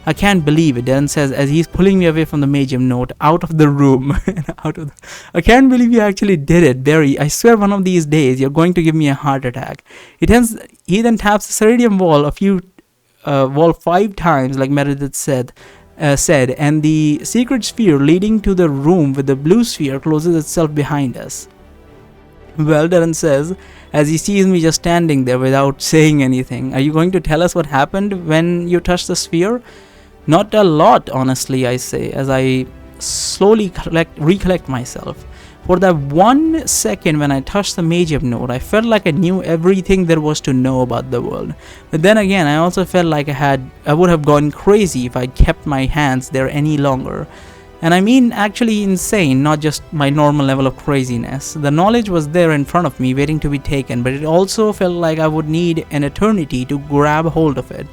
I can't believe it, Darren says as he's pulling me away from the Magium node, out of the room. I can't believe you actually did it, Barry. I swear one of these days you're going to give me a heart attack. He then taps the Ceridium wall 5 times, like Meredith said, and the secret sphere leading to the room with the blue sphere closes itself behind us. Well, Darren says, as he sees me just standing there without saying anything, are you going to tell us what happened when you touched the sphere? Not a lot, honestly, I say, as I slowly recollect myself. For that 1 second when I touched the Magium node, I felt like I knew everything there was to know about the world. But then again, I also felt like I would have gone crazy if I kept my hands there any longer. And I mean actually insane, not just my normal level of craziness. The knowledge was there in front of me waiting to be taken, but it also felt like I would need an eternity to grab hold of it.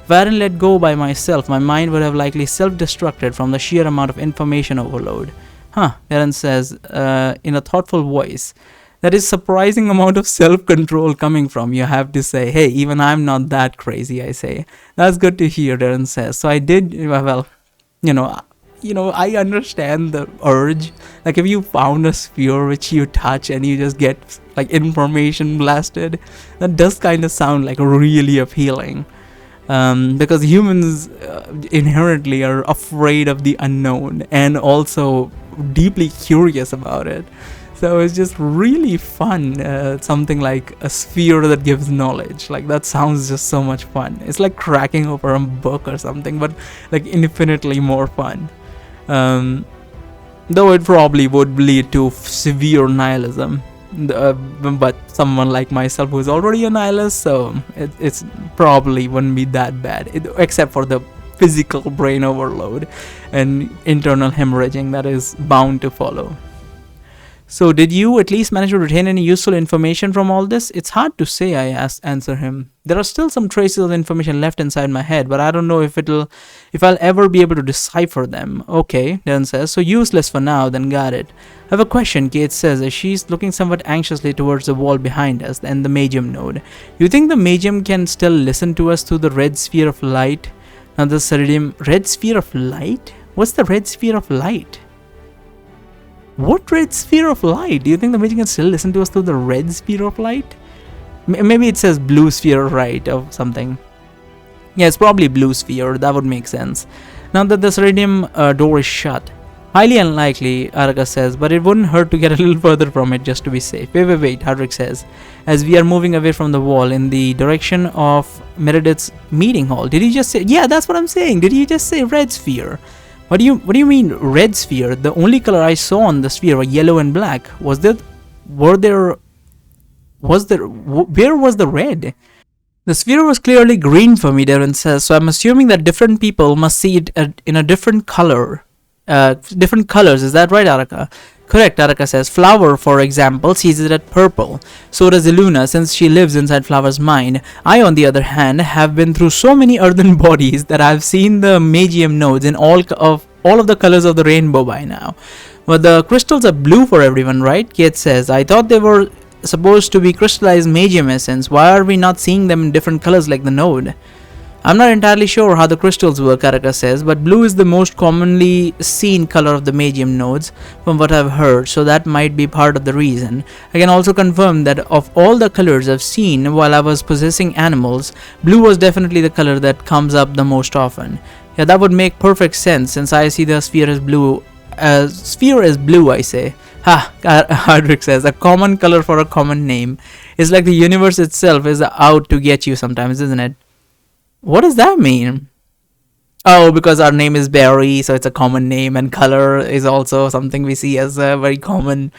If I hadn't let go by myself, my mind would have likely self-destructed from the sheer amount of information overload. Darren says in a thoughtful voice. That is surprising amount of self-control coming from you, have to say. Hey, even I'm not that crazy, I say. That's good to hear, Darren says. So I did, well, I understand the urge. Like if you found a sphere which you touch and you just get like information blasted, that does kind of sound like really appealing. Because humans inherently are afraid of the unknown and also deeply curious about it. So it's just really fun, something like a sphere that gives knowledge. Like that sounds just so much fun. It's like cracking open a book or something, but like infinitely more fun. Though it probably would lead to severe nihilism. But someone like myself who is already a nihilist, so it's probably wouldn't be that bad, except for the physical brain overload and internal hemorrhaging that is bound to follow. So did you at least manage to retain any useful information from all this? It's hard to say, I answer him. There are still some traces of information left inside my head, but I don't know if I'll ever be able to decipher them. Okay, Darren says, so useless for now, then got it. I have a question, Kate says, as she's looking somewhat anxiously towards the wall behind us and the Magium node. You think the Magium can still listen to us through the red sphere of light? Now the Ceridium, red sphere of light? What's the red sphere of light? What red sphere of light? Do you think the Magium can still listen to us through the red sphere of light? Maybe it says blue sphere, right, or something. Yeah, it's probably blue sphere. That would make sense. Now that the Ceridium door is shut. Highly unlikely, Araka says, but it wouldn't hurt to get a little further from it just to be safe. Wait, Hardrick says, as we are moving away from the wall in the direction of Meredith's meeting hall. Did he just say? Yeah, that's what I'm saying. Did he just say red sphere? What do you mean red sphere? The only color I saw on the sphere were yellow and black. Where was the red? The sphere was clearly green for me, Darren says, so I'm assuming that different people must see it in a different color. Different colors, is that right, Araka? Correct, Araka says. Flower, for example, sees it at purple. So does Iluna, since she lives inside Flower's mind. I, on the other hand, have been through so many earthen bodies that I've seen the Magium nodes in all of the colors of the rainbow by now. But the crystals are blue for everyone, right? Kate says. I thought they were supposed to be crystallized Magium essence. Why are we not seeing them in different colors like the node? I'm not entirely sure how the crystals work, Araka says, but blue is the most commonly seen color of the Magium nodes from what I've heard, so that might be part of the reason. I can also confirm that of all the colors I've seen while I was possessing animals, blue was definitely the color that comes up the most often. Yeah, that would make perfect sense since I see the sphere as blue. Sphere is blue, I say. Hardrick says, a common color for a common name. It's like the universe itself is out to get you sometimes, isn't it? What does that mean? Oh, because our name is Barry, so it's a common name, and color is also something we see as very common.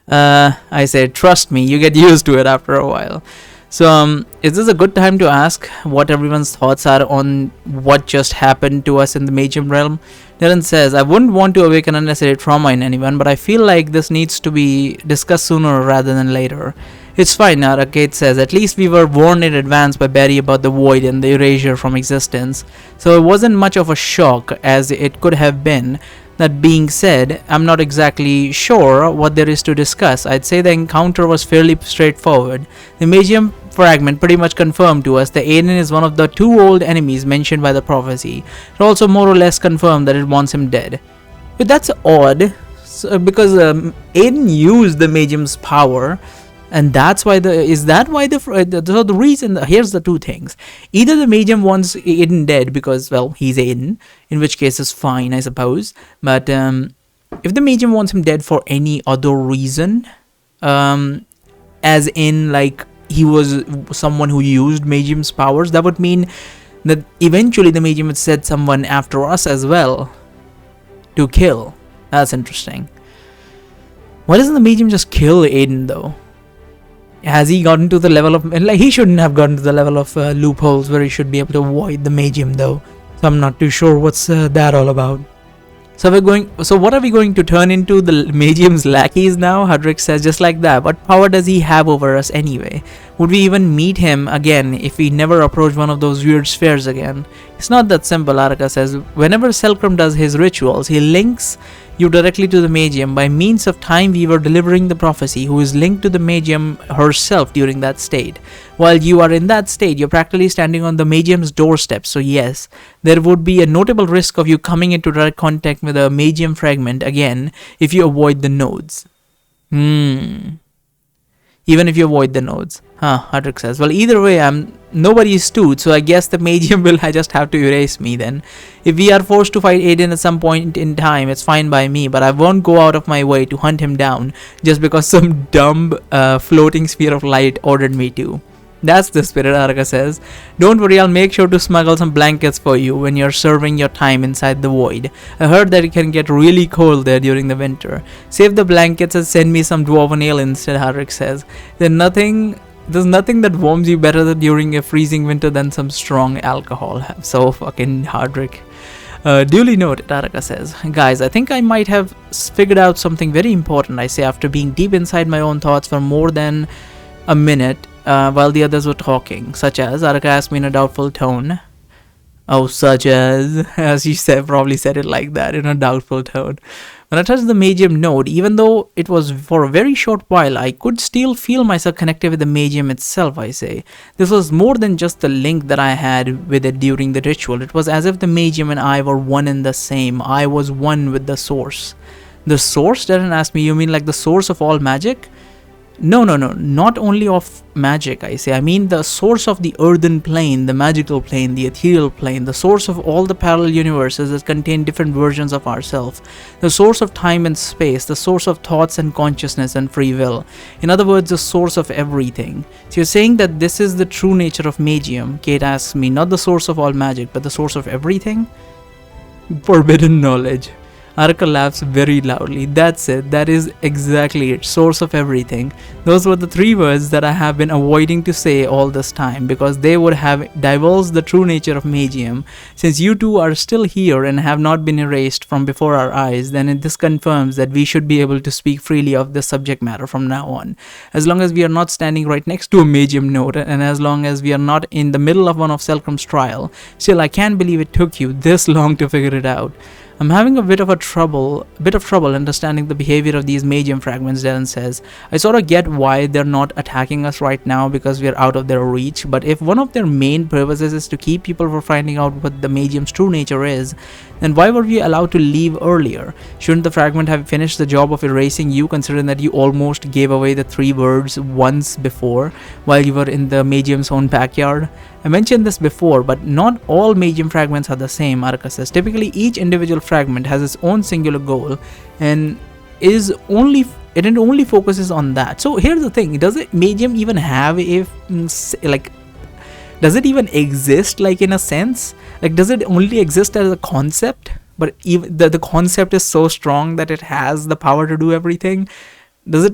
I said, trust me, you get used to it after a while. So, is this a good time to ask what everyone's thoughts are on what just happened to us in the Magium realm? Dylan says, I wouldn't want to awaken unnecessary trauma in anyone, but I feel like this needs to be discussed sooner rather than later. It's fine, Nara, Kate says. At least we were warned in advance by Barry about the void and the erasure from existence, so it wasn't much of a shock as it could have been. That being said, I'm not exactly sure what there is to discuss. I'd say the encounter was fairly straightforward. The Magium fragment pretty much confirmed to us that Aiden is one of the two old enemies mentioned by the prophecy. It also more or less confirmed that it wants him dead. But that's odd, because Aiden used the Magium's power, and that's why so the reason, here's the two things. Either the Magium wants Aiden dead because, well, he's Aiden, in which case it's fine, I suppose. But if the Magium wants him dead for any other reason, as in like he was someone who used Magium's powers, that would mean that eventually the Magium would set someone after us as well to kill. That's interesting. Why doesn't the Magium just kill Aiden though? Has he gotten to the level of, like, he shouldn't have gotten to the level of loopholes where he should be able to avoid the Magium though. So I'm not too sure what's that all about. So what are we going to turn into, the Magium's lackeys now? Hudrick says, just like that. What power does he have over us anyway? Would we even meet him again if we never approach one of those weird spheres again? It's not that simple, Araka says. Whenever Selkram does his rituals, he links you directly to the Magium by means of Time Weaver delivering the prophecy, who is linked to the Magium herself during that state. While you are in that state, you're practically standing on the Magium's doorstep, so yes, there would be a notable risk of you coming into direct contact with a Magium fragment again if you avoid the nodes. Even if you avoid the nodes. Hudrick says. Well, either way, nobody is stewed, so I guess the Magium will just have to erase me then. If we are forced to fight Aiden at some point in time, it's fine by me, but I won't go out of my way to hunt him down just because some dumb floating sphere of light ordered me to. That's the spirit, Araka says. Don't worry, I'll make sure to smuggle some blankets for you when you're serving your time inside the void. I heard that it can get really cold there during the winter. Save the blankets and send me some dwarven ale instead, Hudrick says. There's nothing that warms you better during a freezing winter than some strong alcohol. So fucking Hudrick. Duly noted, Araka says. Guys, I think I might have figured out something very important, I say, after being deep inside my own thoughts for more than a minute. While the others were talking, such as, Araka asked me in a doubtful tone. Oh, such as she probably said it like that, in a doubtful tone. When I touched the Magium node, even though it was for a very short while, I could still feel myself connected with the Magium itself, I say. This was more than just the link that I had with it during the ritual. It was as if the Magium and I were one and the same. I was one with the source. The source? Darren asked me, you mean like the source of all magic? No, not only of magic, I say. I mean the source of the earthen plane, the magical plane, the ethereal plane, the source of all the parallel universes that contain different versions of ourselves, the source of time and space, the source of thoughts and consciousness and free will. In other words, the source of everything. So you're saying that this is the true nature of Magium? Kate asks me, not the source of all magic, but the source of everything? Forbidden knowledge. Araka laughs very loudly. That's it. That is exactly it. Source of everything. Those were the three words that I have been avoiding to say all this time, because they would have divulged the true nature of Magium. Since you two are still here and have not been erased from before our eyes, then this confirms that we should be able to speak freely of this subject matter from now on. As long as we are not standing right next to a Magium node, and as long as we are not in the middle of one of Selkram's trial. Still, I can't believe it took you this long to figure it out. I'm having a bit of trouble understanding the behavior of these Magium fragments, Darren says. I sort of get why they're not attacking us right now because we're out of their reach, but if one of their main purposes is to keep people from finding out what the Magium's true nature is, then why were we allowed to leave earlier? Shouldn't the fragment have finished the job of erasing you, considering that you almost gave away the 3 words once before while you were in the Magium's own backyard? I mentioned this before, but not all Magium fragments are the same, Araka says. Typically, each individual fragment has its own singular goal and it only focuses on that. So here's the thing, does Magium even have does it even exist, like, in a sense? Like, does it only exist as a concept? But even the concept is so strong that it has the power to do everything? Is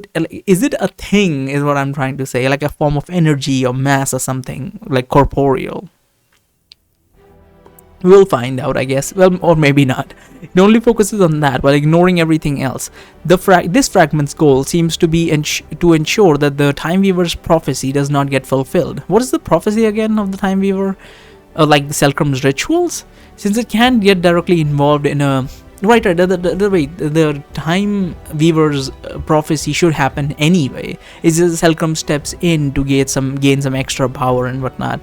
it a thing, is what I'm trying to say, like a form of energy or mass or something, like corporeal? We'll find out, I guess. Well, or maybe not. It only focuses on that while ignoring everything else. This fragment's goal seems to be to ensure that the Time Weaver's prophecy does not get fulfilled. What is the prophecy again of the Time Weaver? Like the Selkram's rituals? Since it can't get directly involved in Right. The time Weaver's prophecy should happen anyway. It's just Helcom steps in to gain some extra power and whatnot.